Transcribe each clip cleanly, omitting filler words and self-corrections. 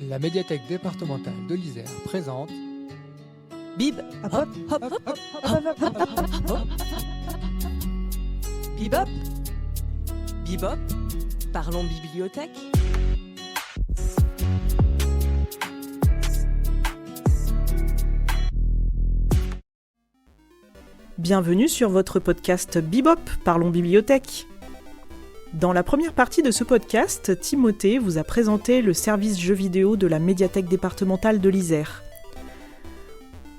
La médiathèque départementale de l'Isère présente Bib, hop, hop, hop, hop, hop, hop, hop, hop, hop. Bibop, bibop, parlons bibliothèque. Bienvenue sur votre podcast Bibop, parlons bibliothèque. Dans la première partie de ce podcast, Timothée vous a présenté le service jeux vidéo de la médiathèque départementale de l'Isère.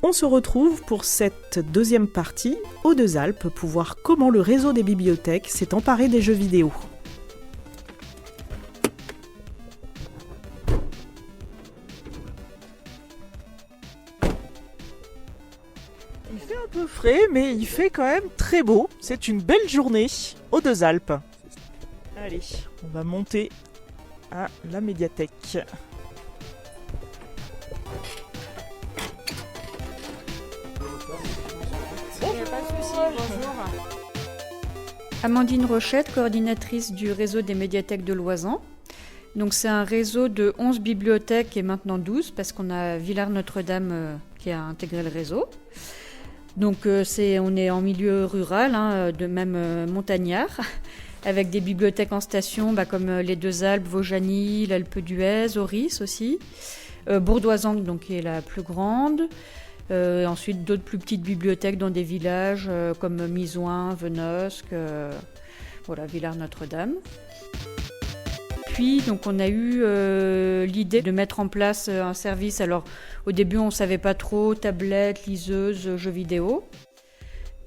On se retrouve pour cette deuxième partie aux Deux-Alpes pour voir comment le réseau des bibliothèques s'est emparé des jeux vidéo. Il fait un peu frais, mais il fait quand même très beau. C'est une belle journée aux Deux-Alpes. Allez, on va monter à la médiathèque. Amandine Rochette, coordinatrice du réseau des médiathèques de Loisan. Donc c'est un réseau de 11 bibliothèques et maintenant 12 parce qu'on a Villars-Notre-Dame qui a intégré le réseau. Donc on est en milieu rural, de même montagnard, avec des bibliothèques en station comme les Deux-Alpes, Vaujany, l'Alpe d'Huez, Auris aussi, Bourdoisan donc, qui est la plus grande. Ensuite d'autres plus petites bibliothèques dans des villages comme Misoing, Venosque, Villars-Notre-Dame. Puis donc on a eu l'idée de mettre en place un service. Alors au début on ne savait pas trop, tablette, liseuse, jeux vidéo.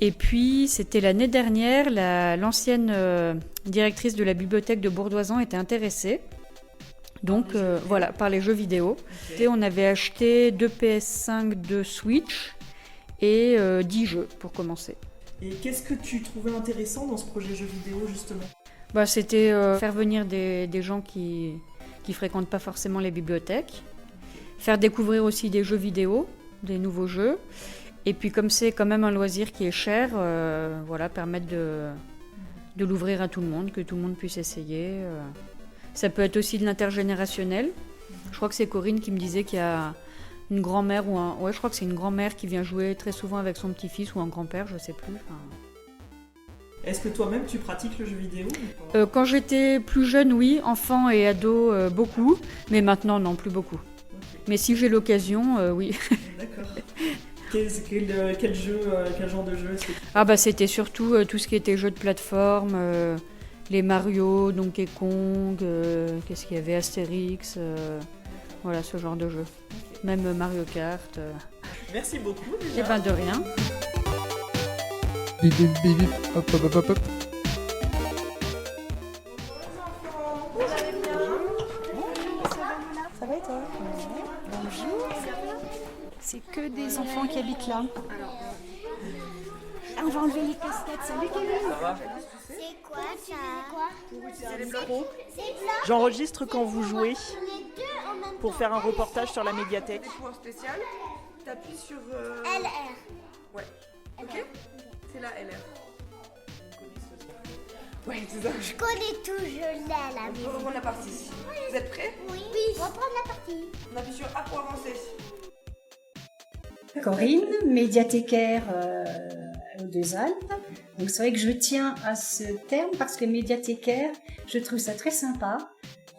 Et puis c'était l'année dernière, l'ancienne directrice de la bibliothèque de Bourdoisan était intéressée. Donc par les jeux vidéo. Okay. Et on avait acheté 2 PS5, 2 Switch et 10 jeux pour commencer. Et qu'est-ce que tu trouvais intéressant dans ce projet jeux vidéo justement ? C'était faire venir des gens qui fréquentent pas forcément les bibliothèques, faire découvrir aussi des jeux vidéo, des nouveaux jeux, et puis comme c'est quand même un loisir qui est cher, permettre de l'ouvrir à tout le monde, que tout le monde puisse essayer. Ça peut être aussi de l'intergénérationnel. Je crois que c'est Corinne qui me disait qu'il y a une grand-mère je crois que c'est une grand-mère qui vient jouer très souvent avec son petit-fils ou un grand-père, je sais plus. Est-ce que toi-même tu pratiques le jeu vidéo Quand j'étais plus jeune, oui, enfant et ado, beaucoup, mais maintenant, non, plus beaucoup. Okay. Mais si j'ai l'occasion, oui. D'accord. Quel genre de jeu c'était surtout tout ce qui était jeux de plateforme, les Mario, Donkey Kong, qu'est-ce qu'il y avait, Astérix, ce genre de jeu. Okay. Même Mario Kart. Merci beaucoup. Et de rien. Bip bip bip bip, hop hop hop hop hop. Ça va et toi ? Bonjour. C'est que des enfants qui habitent là. On va enlever les casquettes. Salut Kevin. Ça va ? C'est quoi ça ? C'est les micros. J'enregistre quand vous jouez pour faire un reportage sur la médiathèque. Des points spécial, t'appuies sur... LR. Ouais. Ok ? C'est la LR. Ouais, c'est ça. Je connais tout, je l'ai à la On maison. peut reprendre la partie. Oui. Vous êtes prêts ? Oui. On va prendre la partie. On appuie sur A pour avancer. Corinne, médiathécaire aux Deux-Alpes. Donc c'est vrai que je tiens à ce terme parce que médiathécaire, je trouve ça très sympa.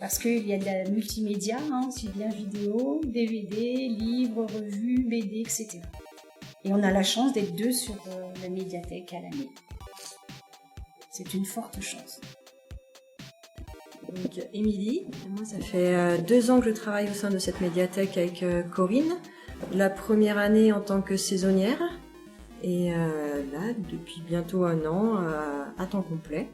Parce qu'il y a de la multimédia, aussi bien vidéo, DVD, livres, revues, BD, etc. Et on a la chance d'être deux sur la médiathèque à l'année. C'est une forte chance. Donc, Émilie, moi ça fait 2 ans que je travaille au sein de cette médiathèque avec Corinne. La première année en tant que saisonnière et là depuis bientôt 1 an à temps complet.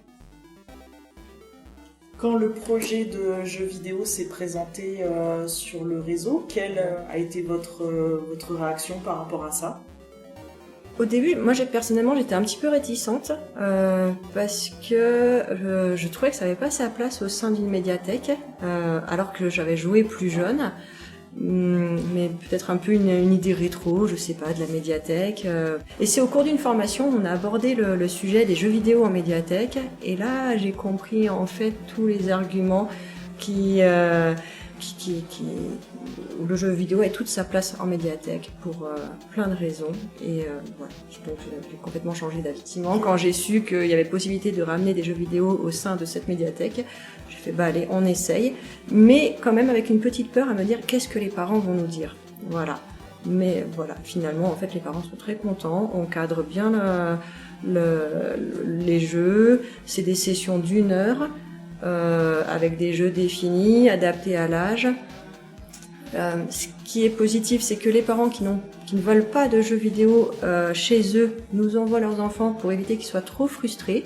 Quand le projet de jeu vidéo s'est présenté sur le réseau, quelle a été votre réaction par rapport à ça ? Au début, moi personnellement j'étais un petit peu réticente parce que je trouvais que ça n'avait pas sa place au sein d'une médiathèque alors que j'avais joué plus jeune. Mais peut-être un peu une idée rétro, je sais pas, de la médiathèque. Et c'est au cours d'une formation, on a abordé le sujet des jeux vidéo en médiathèque, et là j'ai compris en fait tous les arguments qui où le jeu vidéo a toute sa place en médiathèque pour plein de raisons. Et voilà, donc j'ai complètement changé d'avis. Quand j'ai su qu'il y avait possibilité de ramener des jeux vidéo au sein de cette médiathèque, j'ai fait bah allez, on essaye, mais quand même avec une petite peur à me dire qu'est-ce que les parents vont nous dire. Voilà. Mais voilà, finalement, en fait, les parents sont très contents, on cadre bien les jeux, c'est des sessions d'1 heure, avec des jeux définis, adaptés à l'âge. Ce qui est positif, c'est que les parents qui ne veulent pas de jeux vidéo chez eux nous envoient leurs enfants pour éviter qu'ils soient trop frustrés.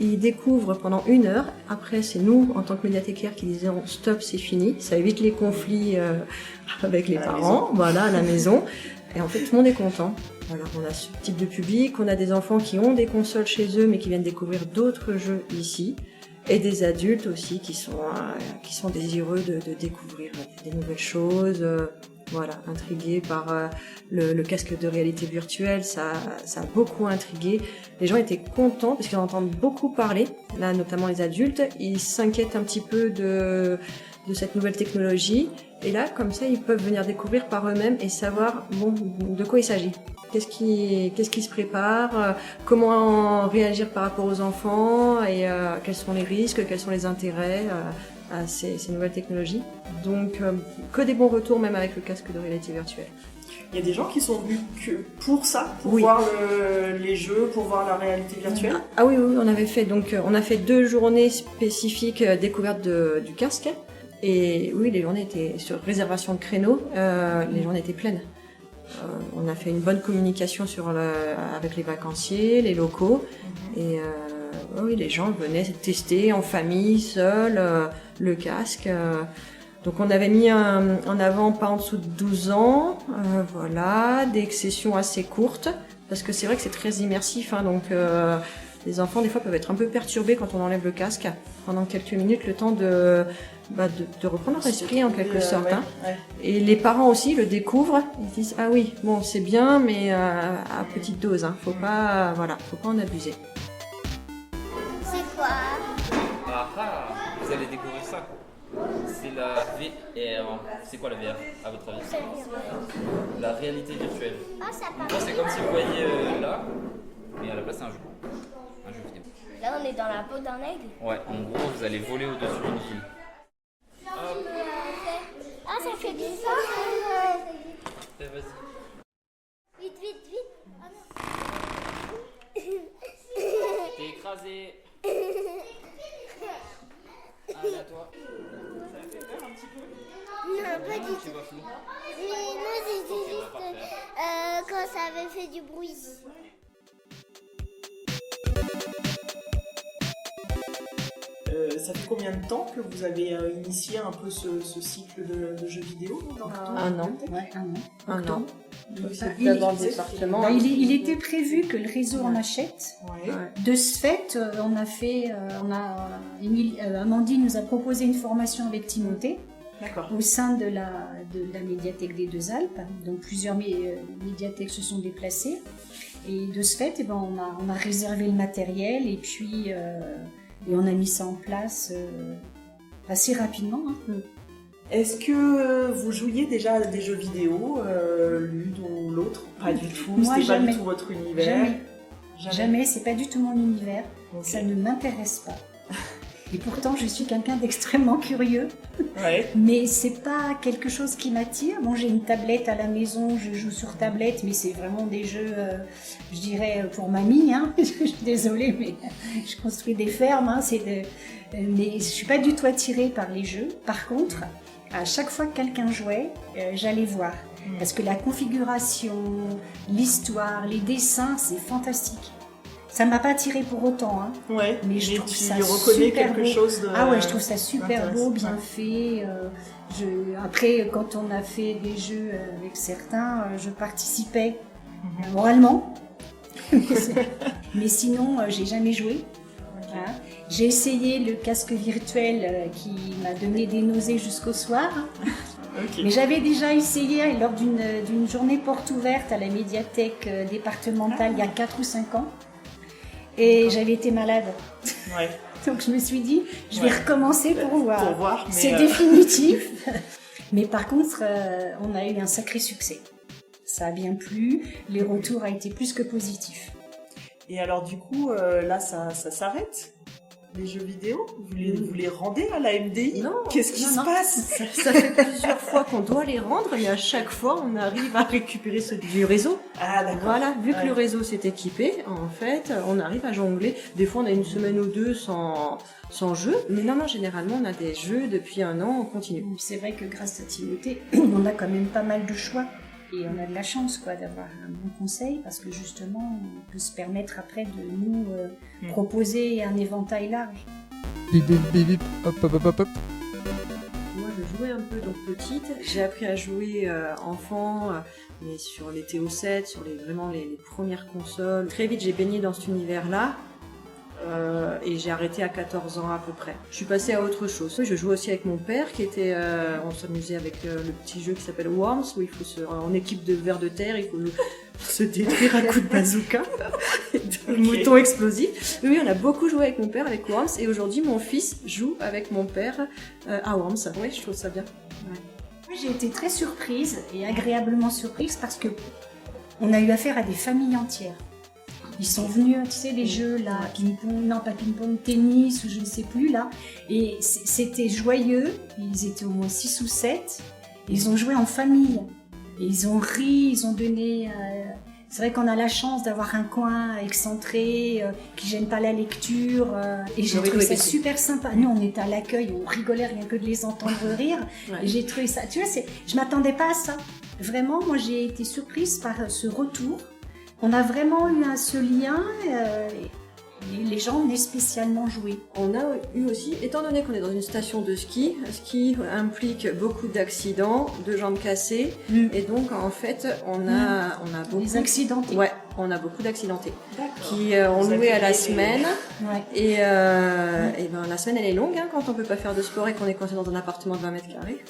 Ils découvrent pendant 1 heure. Après, c'est nous, en tant que médiathécaires, qui disons stop, c'est fini. Ça évite les conflits avec les parents, voilà, à la maison. Et en fait, tout le monde est content. Voilà, on a ce type de public, on a des enfants qui ont des consoles chez eux, mais qui viennent découvrir d'autres jeux ici. Et des adultes aussi qui sont désireux de découvrir des nouvelles choses, voilà, intrigués par le casque de réalité virtuelle, ça a beaucoup intrigué. Les gens étaient contents parce qu'ils en entendent beaucoup parler, là notamment les adultes, ils s'inquiètent un petit peu de cette nouvelle technologie, et là comme ça ils peuvent venir découvrir par eux-mêmes et savoir bon de quoi il s'agit. Qu'est-ce qui se prépare, comment réagir par rapport aux enfants et quels sont les risques, quels sont les intérêts à ces nouvelles technologies. Donc que des bons retours même avec le casque de réalité virtuelle. Il y a des gens qui sont venus que pour ça, pour Oui. voir les jeux, pour voir la réalité virtuelle. Ah oui, on avait fait on a fait 2 journées spécifiques découverte du casque. Et oui, les journées étaient sur réservation de créneaux, les journées étaient pleines. On a fait une bonne communication avec les vacanciers, les locaux, et oui, les gens venaient tester en famille, seuls, le casque. Donc on avait mis en avant pas en dessous de 12 ans, voilà, des sessions assez courtes, parce que c'est vrai que c'est très immersif, hein, donc les enfants des fois peuvent être un peu perturbés quand on enlève le casque pendant quelques minutes, le temps de reprendre leur esprit en quelque sorte. Ouais, hein. ouais. Et les parents aussi le découvrent, ils disent ah oui, bon c'est bien, mais à petite dose, hein. Faut pas en abuser. C'est quoi? Ah ah, vous allez découvrir ça. C'est la VR. C'est quoi la VR à votre avis? La réalité virtuelle. Ah, ça En part. gros, c'est comme si vous voyez là, mais à la place c'est un jeu. Un jeu vidéo. Là, on est dans la peau d'un aigle. Ouais, en gros, vous allez voler au-dessus d'une file. Ah, ça fait du sang. Vas-y. Vite, vite, vite. Ah non. T'es écrasé. Allez à toi. Non, pas du Tu tout. vois flou. Non, c'était juste quand ça avait fait du bruit. Ça fait combien de temps que vous avez initié un peu ce cycle de jeux vidéo dans la... Un an. Ouais, un an. Un an. Il- D'abord le département. il était prévu que le réseau en achète. Ouais. De ce fait, Amandine nous a proposé une formation avec Timothée D'accord. au sein de la médiathèque des Deux Alpes. Donc plusieurs médiathèques se sont déplacées. Et de ce fait, on a réservé le matériel et puis et on a mis ça en place assez rapidement. Hein. Est-ce que vous jouiez déjà à des jeux vidéo, l'une ou l'autre? Pas du tout, Moi, c'était pas jamais. du tout votre univers. Jamais, c'est pas du tout mon univers. Ok. Ça ne m'intéresse pas. Et pourtant, je suis quelqu'un d'extrêmement curieux. Ouais. Mais c'est pas quelque chose qui m'attire. Bon, j'ai une tablette à la maison, je joue sur tablette, mais c'est vraiment des jeux, je dirais, pour mamie. Hein. Je suis désolée, mais je construis des fermes. Hein. Mais je suis pas du tout attirée par les jeux. Par contre, à chaque fois que quelqu'un jouait, j'allais voir. Parce que la configuration, l'histoire, les dessins, c'est fantastique. Ça ne m'a pas attiré pour autant, hein. Ouais. Mais je trouve tu ça reconnais super quelque beau. chose de... Ah ouais, je trouve ça super beau, d'intéressant. bien fait. Après, quand on a fait des jeux avec certains, je participais oralement. Mais sinon, j'ai jamais joué. Hein. J'ai essayé le casque virtuel qui m'a donné des nausées jusqu'au soir. Ok. Mais j'avais déjà essayé lors d'une journée porte ouverte à la médiathèque départementale il y a 4 ou 5 ans. Et j'avais été malade. Ouais. Donc je me suis dit, je vais recommencer pour voir. Pour voir, mais, C'est définitif. Mais par contre, on a eu un sacré succès. Ça a bien plu, les retours ont été plus que positifs. Et alors du coup, là, ça s'arrête, les jeux vidéo? Vous les rendez à la MDI? Non. Qu'est-ce qui se Non. passe? Ça fait plusieurs fois qu'on doit les rendre et à chaque fois on arrive à récupérer ceux du réseau. Ah d'accord. Voilà, vu que Ouais. le réseau s'est équipé, en fait, on arrive à jongler. Des fois on a une semaine ou deux sans jeu, mais non, généralement on a des jeux depuis un an, on continue. C'est vrai que grâce à Timothée, on a quand même pas mal de choix. Et on a de la chance d'avoir un bon conseil parce que justement, on peut se permettre après de nous proposer un éventail large. Bip bip bip bip. Hop hop hop hop hop. Moi je jouais un peu donc petite, j'ai appris à jouer enfant, mais sur les TO7, sur vraiment les premières consoles. Très vite j'ai baigné dans cet univers-là. Et j'ai arrêté à 14 ans à peu près. Je suis passée à autre chose. Je jouais aussi avec mon père qui était... on s'amusait avec le petit jeu qui s'appelle Worms où il faut en équipe de vers de terre, il faut se détruire à coups de bazooka et de moutons explosifs. Oui, on a beaucoup joué avec mon père avec Worms et aujourd'hui mon fils joue avec mon père à Worms. Oui, je trouve ça bien. Ouais. J'ai été très surprise et agréablement surprise parce que on a eu affaire à des familles entières. Ils sont venus, tu sais, les jeux là, ping-pong, non pas ping-pong, tennis ou je ne sais plus là. Et c'était joyeux, ils étaient au moins 6 ou 7. Ils ont joué en famille. Et ils ont ri, ils ont donné... c'est vrai qu'on a la chance d'avoir un coin excentré, qui gêne pas la lecture. Et j'ai trouvé ça super sympa. Nous, on était à l'accueil, on rigolait rien que de les entendre rire. Ouais. Et j'ai trouvé ça... Tu vois, je m'attendais pas à ça. Vraiment, moi j'ai été surprise par ce retour. On a vraiment eu ce lien, les gens venaient spécialement jouer. On a eu aussi, étant donné qu'on est dans une station de ski, ski implique beaucoup d'accidents, de jambes cassées, et donc en fait on a beaucoup... Les accidentés. Ouais, on a beaucoup d'accidentés qui ont loué à la semaine, et ben, la semaine elle est longue quand on peut pas faire de sport et qu'on est coincé dans un appartement de 20 mètres carrés.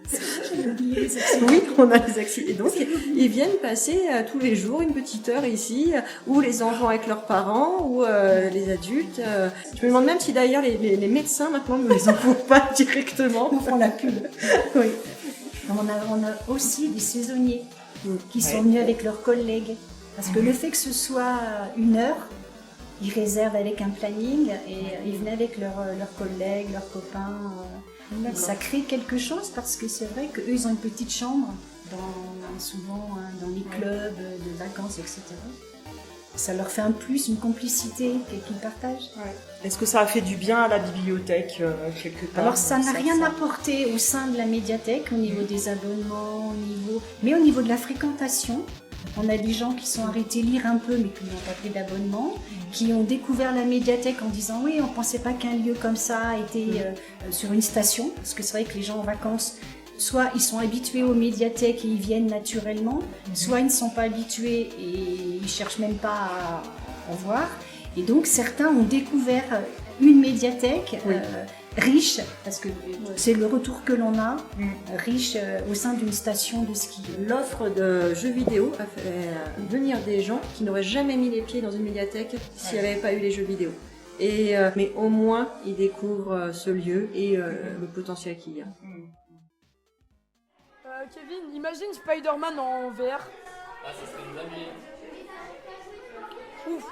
J'ai oublié les accidents. Oui, on a les accidents. Et donc, ils viennent passer tous les jours une petite heure ici, ou les enfants avec leurs parents, ou les adultes. Je me demande même si d'ailleurs les médecins maintenant ne les envoient pas directement. Ils font la pub. Oui. On a aussi des saisonniers qui sont venus avec leurs collègues. Parce que le fait que ce soit une heure, ils réservent avec un planning et ils venaient avec leurs collègues, leurs copains. Ça crée quelque chose parce que c'est vrai qu'eux, ils ont une petite chambre, souvent dans les clubs de vacances, etc. Ça leur fait un plus, une complicité qu'ils partagent. Ouais. Est-ce que ça a fait du bien à la bibliothèque quelque part? Alors ça n'a rien apporté au sein de la médiathèque, au niveau des abonnements, mais au niveau de la fréquentation. On a des gens qui sont arrêtés lire un peu mais qui n'ont pas pris d'abonnement, qui ont découvert la médiathèque en disant oui, on ne pensait pas qu'un lieu comme ça était sur une station, parce que c'est vrai que les gens en vacances, soit ils sont habitués aux médiathèques et ils viennent naturellement, soit ils ne sont pas habitués et ils ne cherchent même pas à voir. Et donc certains ont découvert une médiathèque riche, parce que c'est le retour que l'on a, riche au sein d'une station de ski. L'offre de jeux vidéo a fait venir des gens qui n'auraient jamais mis les pieds dans une médiathèque s'il n'y avait pas eu les jeux vidéo. Mais au moins, ils découvrent ce lieu et le potentiel qu'il y a. Kevin, imagine Spider-Man en VR. Ah, ça serait une dinguerie. Ouf.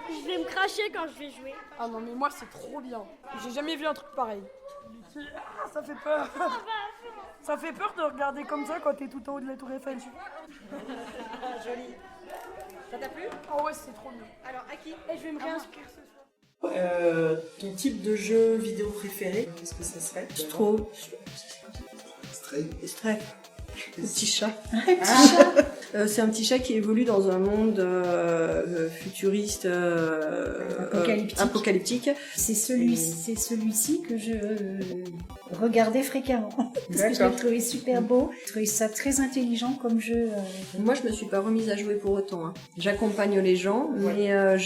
Je vais me cracher quand je vais jouer. Ah non mais moi c'est trop bien. J'ai jamais vu un truc pareil. Ah, ça fait peur. Ça fait peur de regarder comme ça quand t'es tout en haut de la tour Eiffel. Joli. Ça t'a plu? Oh ouais, c'est trop bien. Alors, à qui? Et je vais me réinscrire ce soir. Ton type de jeu vidéo préféré, qu'est-ce que ça serait? Stray. Le petit chat. C'est un petit chat qui évolue dans un monde futuriste, apocalyptique. C'est celui-ci que je regardais fréquemment. Parce que je l'ai trouvé super beau. Je trouvais ça très intelligent comme jeu. Moi, je me suis pas remise à jouer pour autant. J'accompagne les gens, mais à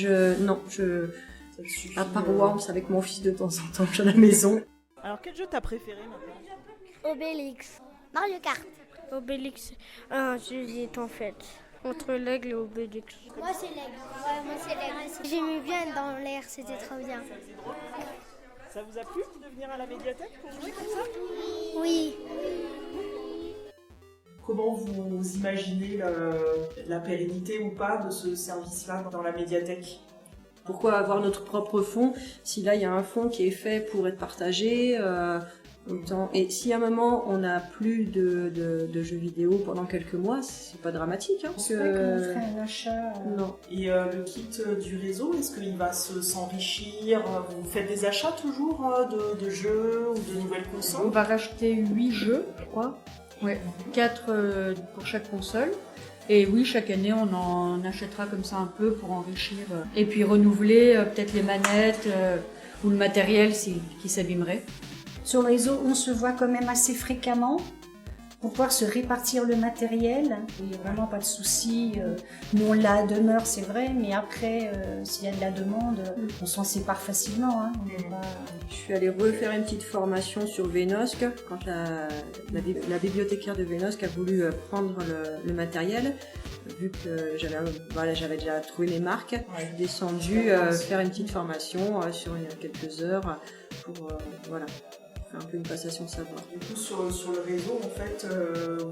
part Worms avec mon fils de temps en temps, je suis à la maison. Alors, quel jeu t'as préféré maintenant? Obélix. Mario Kart. Obélix, un jeu en fait. Entre l'aigle et Obélix. Moi, c'est l'aigle. Ouais, moi, c'est l'aigle. J'aimais bien être dans l'air, c'était trop bien. Ça vous a plu de venir à la médiathèque pour jouer comme ça? Oui. Comment vous imaginez la pérennité ou pas de ce service-là dans la médiathèque? Pourquoi avoir notre propre fonds si là il y a un fonds qui est fait pour être partagé autant... Et si à un moment on n'a plus de jeux vidéo pendant quelques mois, c'est pas dramatique. Hein, C'est vrai qu'on ferait un achat. Non. Et le kit du réseau, est-ce qu'il va s'enrichir? Vous faites des achats toujours de jeux ou de nouvelles On consoles? va racheter 8 jeux, je crois. Ouais, 4 pour chaque console. Et oui, chaque année, on en achètera comme ça un peu pour enrichir. Et puis renouveler peut-être les manettes ou le matériel qui s'abîmerait. Sur le réseau, on se voit quand même assez fréquemment pour pouvoir se répartir le matériel. Il n'y a vraiment pas de souci. Nous, on l'a à demeure, c'est vrai, mais après, s'il y a de la demande, on s'en sépare facilement. Hein. Je suis allée refaire une petite formation sur Vénosque quand la bibliothécaire de Vénosque a voulu prendre le matériel. Vu que j'avais déjà trouvé mes marques, je suis descendue faire une petite formation sur quelques heures pour faire un peu une passation de savoir. Du coup, sur le réseau, en fait,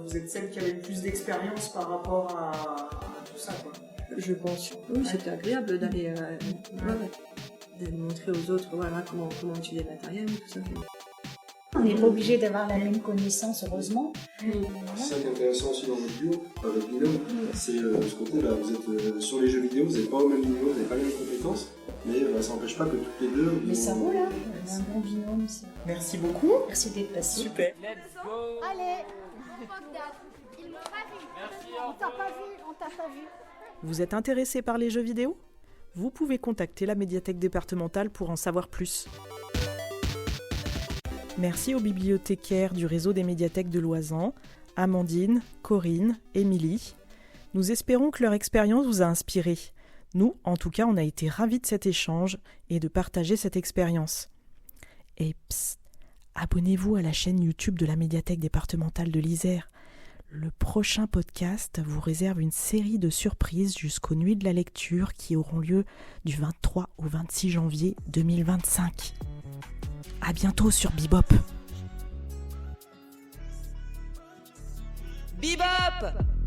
vous êtes celle qui avait le plus d'expérience par rapport à tout ça, quoi. Je pense. Oui, c'était agréable d'aller de montrer aux autres comment utiliser le matériel, tout ça. On n'est pas obligé d'avoir la même connaissance, heureusement. C'est ça qui est intéressant aussi dans votre duo, avec binôme, c'est ce côté-là. Vous êtes sur les jeux vidéo, vous n'êtes pas au même niveau, vous n'avez pas les mêmes compétences, mais ça n'empêche pas que toutes les deux. Mais ça vaut là, on a un bon binôme. Merci beaucoup. Merci d'être passé. Super. Let's go. Allez, ils m'ont pas vu. Merci, On t'a pas vu, on t'a pas vu. Vous êtes intéressé par les jeux vidéo? Vous pouvez contacter la médiathèque départementale pour en savoir plus. Merci aux bibliothécaires du réseau des médiathèques de Loizan, Amandine, Corinne, Émilie. Nous espérons que leur expérience vous a inspiré. Nous, en tout cas, on a été ravis de cet échange et de partager cette expérience. Et psst, abonnez-vous à la chaîne YouTube de la médiathèque départementale de l'Isère. Le prochain podcast vous réserve une série de surprises jusqu'aux Nuits de la lecture qui auront lieu du 23 au 26 janvier 2025. À bientôt sur Bebop. Bebop!